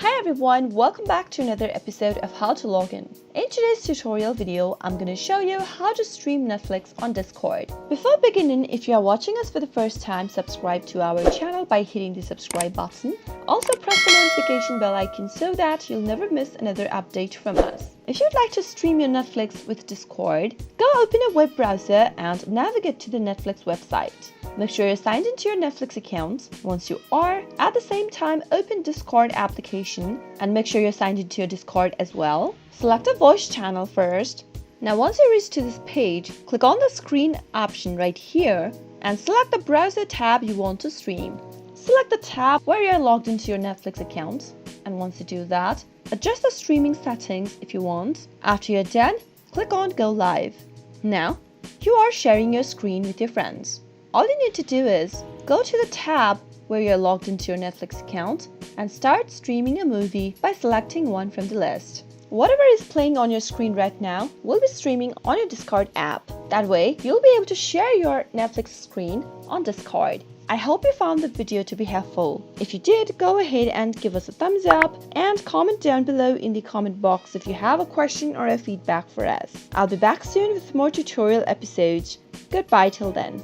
Hi everyone, welcome back to another episode of How to Login. In today's tutorial video, I'm going to show you how to stream Netflix on Discord. Before beginning, if you are watching us for the first time, subscribe to our channel by hitting the subscribe button. Also press the notification bell icon so that you'll never miss another update from us. If you'd like to stream your Netflix with Discord, go open a web browser and navigate to the Netflix website. Make sure you're signed into your Netflix account. Once you are, at the same time, open Discord application and make sure you're signed into your Discord as well. Select a voice channel first. Now once you reach to this page, click on the screen option right here and select the browser tab you want to stream. Select the tab where you're logged into your Netflix account, and once you do that, adjust the streaming settings if you want. After you're done, click on Go Live. Now, you are sharing your screen with your friends. All you need to do is go to the tab where you're logged into your Netflix account and start streaming a movie by selecting one from the list. Whatever is playing on your screen right now will be streaming on your Discord app. That way, you'll be able to share your Netflix screen on Discord. I hope you found the video to be helpful. If you did, go ahead and give us a thumbs up and comment down below in the comment box if you have a question or a feedback for us. I'll be back soon with more tutorial episodes. Goodbye till then.